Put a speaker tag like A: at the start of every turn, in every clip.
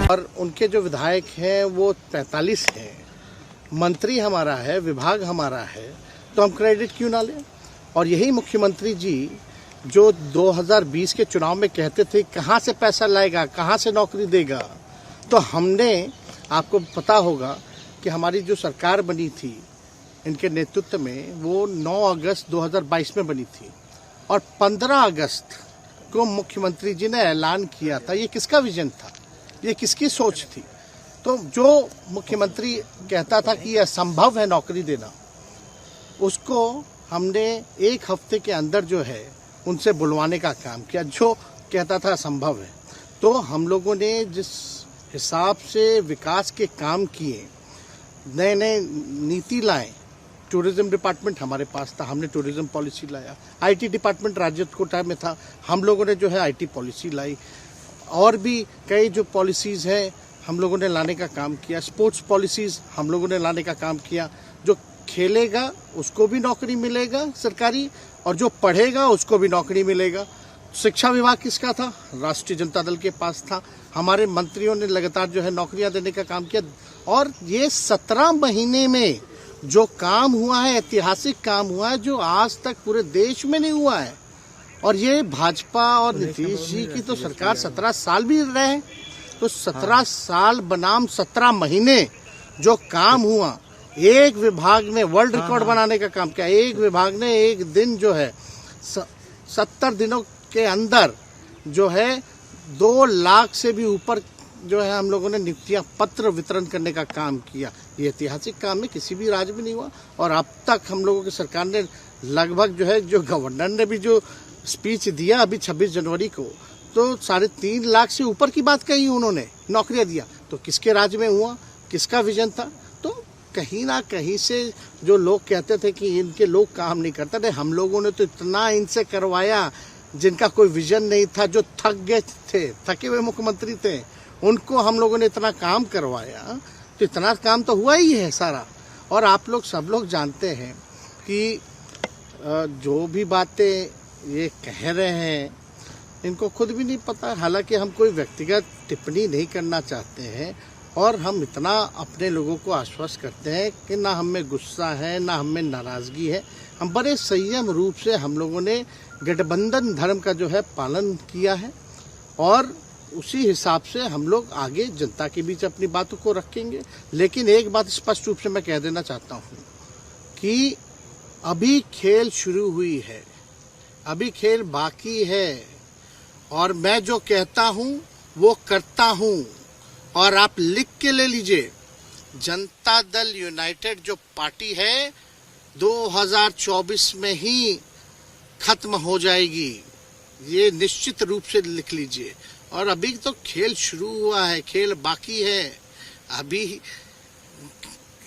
A: और उनके जो विधायक हैं वो 45 हैं, मंत्री हमारा है, विभाग हमारा है, तो हम क्रेडिट क्यों ना लें। और यही मुख्यमंत्री जी जो 2020 के चुनाव में कहते थे कहाँ से पैसा लाएगा, कहाँ से नौकरी देगा, तो हमने, आपको पता होगा कि हमारी जो सरकार बनी थी इनके नेतृत्व में वो 9 अगस्त 2022 में बनी थी और 15 अगस्त को मुख्यमंत्री जी ने ऐलान किया था। ये किसका विजन था, ये किसकी सोच थी। तो जो मुख्यमंत्री कहता था कि यह असंभव है नौकरी देना, उसको हमने एक हफ्ते के अंदर जो है उनसे बुलवाने का काम किया, जो कहता था असंभव है। तो हम लोगों ने जिस हिसाब से विकास के काम किए, नए नए नीति लाए, टूरिज्म डिपार्टमेंट हमारे पास था, हमने टूरिज्म पॉलिसी लाया। आईटी डिपार्टमेंट राज्य कोटा में था, हम लोगों ने जो है आईटी पॉलिसी लाई। और भी कई जो पॉलिसीज़ हैं हम लोगों ने लाने का काम किया। स्पोर्ट्स पॉलिसीज़ हम लोगों ने लाने का काम किया। जो खेलेगा उसको भी नौकरी मिलेगा सरकारी, और जो पढ़ेगा उसको भी नौकरी मिलेगा। शिक्षा विभाग किसका था, राष्ट्रीय जनता दल के पास था। हमारे मंत्रियों ने लगातार जो है नौकरियां देने का काम किया। और ये 17 महीने में जो काम हुआ है, ऐतिहासिक काम हुआ है, जो आज तक पूरे देश में नहीं हुआ है। और ये भाजपा और नीतीश जी की तो सरकार 17 साल भी रहे, तो 17 साल बनाम 17 महीने जो काम हुआ, एक विभाग ने वर्ल्ड रिकॉर्ड बनाने का काम किया। एक विभाग ने एक दिन जो है 70 दिनों के अंदर जो है 2 लाख से भी ऊपर जो है हम लोगों ने नियुक्तियां पत्र वितरण करने का काम किया। ये ऐतिहासिक काम है, किसी भी राज्य में नहीं हुआ। और अब तक हम लोगों की सरकार ने लगभग जो है, जो गवर्नर ने भी जो स्पीच दिया अभी 26 जनवरी को, तो 3.5 लाख से ऊपर की बात कही उन्होंने, नौकरियां दिया। तो किसके राज्य में हुआ, किसका विजन था। तो कहीं ना कहीं से जो लोग कहते थे कि इनके लोग काम नहीं करते थे, हम लोगों ने तो इतना इनसे करवाया जिनका कोई विजन नहीं था, जो थक गए थे, थके हुए मुख्यमंत्री थे, उनको हम लोगों ने इतना काम करवाया। तो इतना काम तो हुआ ही है सारा। और आप लोग सब लोग जानते हैं कि जो भी बातें ये कह रहे हैं इनको खुद भी नहीं पता। हालांकि हम कोई व्यक्तिगत टिप्पणी नहीं करना चाहते हैं, और हम इतना अपने लोगों को आश्वस्त करते हैं कि ना हमें गुस्सा है, ना हमें नाराज़गी है। हम बड़े संयम रूप से हम लोगों ने गठबंधन धर्म का जो है पालन किया है, और उसी हिसाब से हम लोग आगे जनता के बीच अपनी बातों को रखेंगे। लेकिन एक बात स्पष्ट रूप से मैं कह देना चाहता हूँ कि अभी खेल शुरू हुई है, अभी खेल बाकी है, और मैं जो कहता हूँ वो करता हूँ। और आप लिख के ले लीजिए, जनता दल यूनाइटेड जो पार्टी है 2024 में ही खत्म हो जाएगी, ये निश्चित रूप से लिख लीजिए। और अभी तो खेल शुरू हुआ है, खेल बाकी है। अभी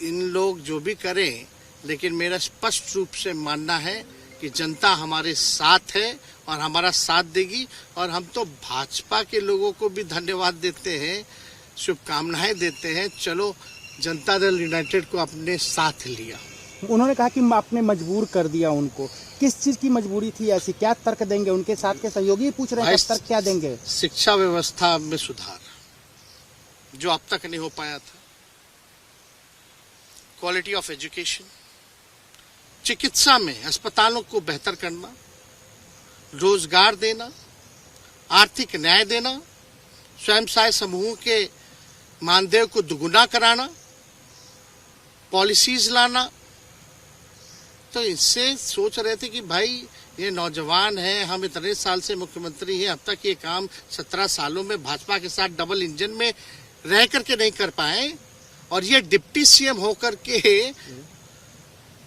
A: इन लोग जो भी करें, लेकिन मेरा स्पष्ट रूप से मानना है कि जनता हमारे साथ है और हमारा साथ देगी। और हम तो भाजपा के लोगों को भी धन्यवाद देते हैं, शुभकामनाएं देते हैं। चलो, जनता दल यूनाइटेड को अपने साथ लिया।
B: उन्होंने कहा कि आपने मजबूर कर दिया उनको। किस चीज की मजबूरी थी ऐसी, क्या तर्क देंगे? उनके साथ के सहयोगी पूछ रहे हैं, तर्क क्या देंगे?
A: शिक्षा व्यवस्था में सुधार जो अब तक नहीं हो पाया था, क्वालिटी ऑफ एजुकेशन, चिकित्सा में अस्पतालों को बेहतर करना, रोजगार देना, आर्थिक न्याय देना, स्वयं सहायता समूह के मानदेय को दुगुना कराना, पॉलिसीज लाना। तो इससे सोच रहे थे कि भाई ये नौजवान है, हम इतने साल से मुख्यमंत्री हैं, अब तक ये काम 17 सालों में भाजपा के साथ डबल इंजन में रह करके नहीं कर पाए, और ये डिप्टी सीएम होकर के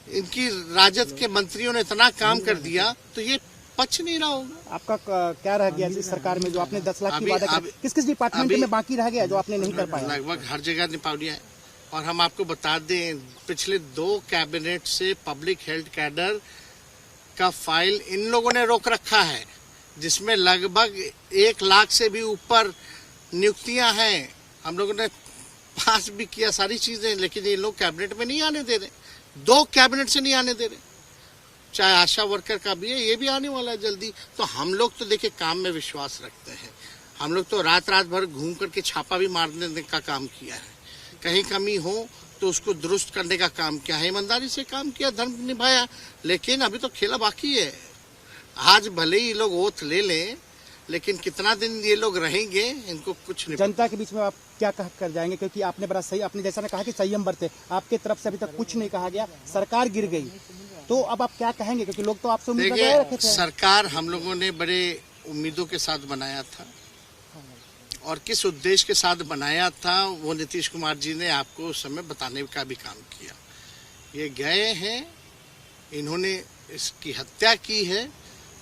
A: इनकी राजद के मंत्रियों ने इतना काम कर दिया, तो ये पच नहीं रहा होगा।
B: आपका क्या रह गया इस सरकार में जो आपने 10 लाख की वादा की? किस किस डिपार्टमेंट में बाकी रह गया जो आपने नहीं कर पाया?
A: लगभग हर जगह निपा दिया है। और हम आपको बता दें, पिछले 2 कैबिनेट से पब्लिक हेल्थ कैडर का फाइल इन लोगों ने रोक रखा है, जिसमें लगभग 1 लाख से भी ऊपर नियुक्तियां हैं। हम लोगों ने पास भी किया सारी चीजें, लेकिन ये लोग कैबिनेट में नहीं आने दे रहे। 2 कैबिनेट से नहीं आने दे रहे। चाहे आशा वर्कर का भी है, ये भी आने वाला है जल्दी। तो हम लोग तो देखिए काम में विश्वास रखते हैं। हम लोग तो रात रात भर घूम करके छापा भी मारने का काम किया है, कहीं कमी हो तो उसको दुरुस्त करने का काम किया है, ईमानदारी से काम किया, धर्म निभाया। लेकिन अभी तो खेला बाकी है। आज भले ही लोग ओथ ले लें, लेकिन कितना दिन ये लोग रहेंगे इनको कुछ नहीं।
B: जनता के बीच में आप क्या कह कर जाएंगे, क्योंकि आपने बड़ा सही, आपने जैसा कहा कि संयम बरते, आपके तरफ से अभी तक कुछ नहीं कहा गया, सरकार गिर गई, तो अब आप क्या कहेंगे, क्योंकि लोग तो आपसे उम्मीद लगाए रखे थे।
A: सरकार हम लोगों ने बड़े उम्मीदों के साथ बनाया था, और किस उद्देश्य के साथ बनाया था वो नीतीश कुमार जी ने आपको उस समय बताने का भी काम किया। ये गए हैं, इन्होंने इसकी हत्या की है,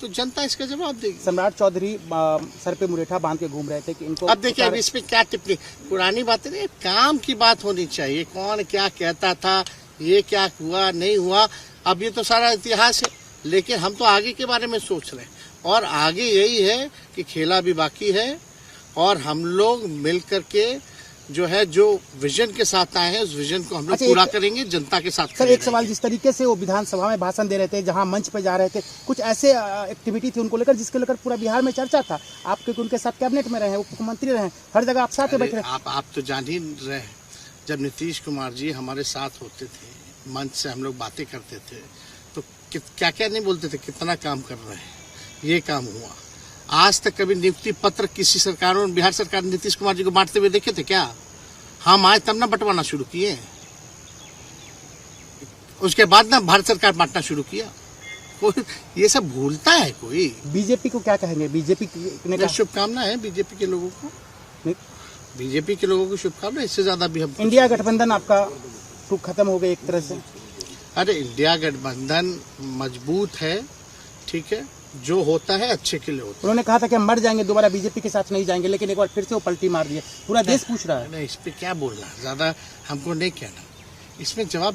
A: तो जनता इसका जवाब देगी।
B: सम्राट चौधरी सर पे मुरेठा बांध के घूम रहे थे कि इनको
A: अब देखिए, अब इस पे क्या टिप्पणी, पुरानी बातें नहीं, काम की बात होनी चाहिए। कौन क्या कहता था, ये क्या हुआ नहीं हुआ, अब ये तो सारा इतिहास है। लेकिन हम तो आगे के बारे में सोच रहे हैं, और आगे यही है कि खेला भी बाकी है, और हम लोग मिल करके जो है, जो विजन के साथ आए हैं, उस विजन को हम लोग पूरा करेंगे, जनता के साथ।
B: सर, एक सवाल, जिस तरीके से वो विधानसभा में भाषण दे रहे थे, जहां मंच पे जा रहे थे, कुछ ऐसे एक्टिविटी थी उनको लेकर जिसके लेकर पूरा बिहार में चर्चा था। आप क्योंकि उनके साथ कैबिनेट में रहे हैं, उप मुख्यमंत्री रहे हैं, हर जगह आप साथ में बैठे रहे।
A: आप तो जान ही रहे हैं, जब नीतीश कुमार जी हमारे साथ होते थे, मंच से हम लोग बातें करते थे, तो क्या क्या नहीं बोलते थे, कितना काम कर रहे हैं, ये काम हुआ। आज तक कभी नियुक्ति पत्र किसी सरकारों, बिहार सरकार ने नीतीश कुमार जी को बांटते हुए देखे थे क्या? हम आए तब ना बंटवाना शुरू किए, उसके बाद ना भारत सरकार बांटना शुरू किया। कोई ये सब भूलता है कोई?
B: बीजेपी को क्या कहेंगे? बीजेपी ने
A: शुभकामना है बीजेपी के लोगों को, बीजेपी के लोगों को शुभकामना। इससे ज्यादा भी हम,
B: इंडिया गठबंधन आपका तो खत्म हो गया एक तरह से।
A: अरे इंडिया गठबंधन मजबूत है, ठीक है, जो होता है अच्छे के लिए होता है।
B: उन्होंने कहा था कि हम मर जाएंगे, दोबारा बीजेपी के साथ नहीं जाएंगे, लेकिन एक बार फिर से वो पलटी मार दिए, पूरा देश पूछ रहा है।
A: इस पे क्या बोलना, ज्यादा हमको नहीं कहना, इसमें जवाब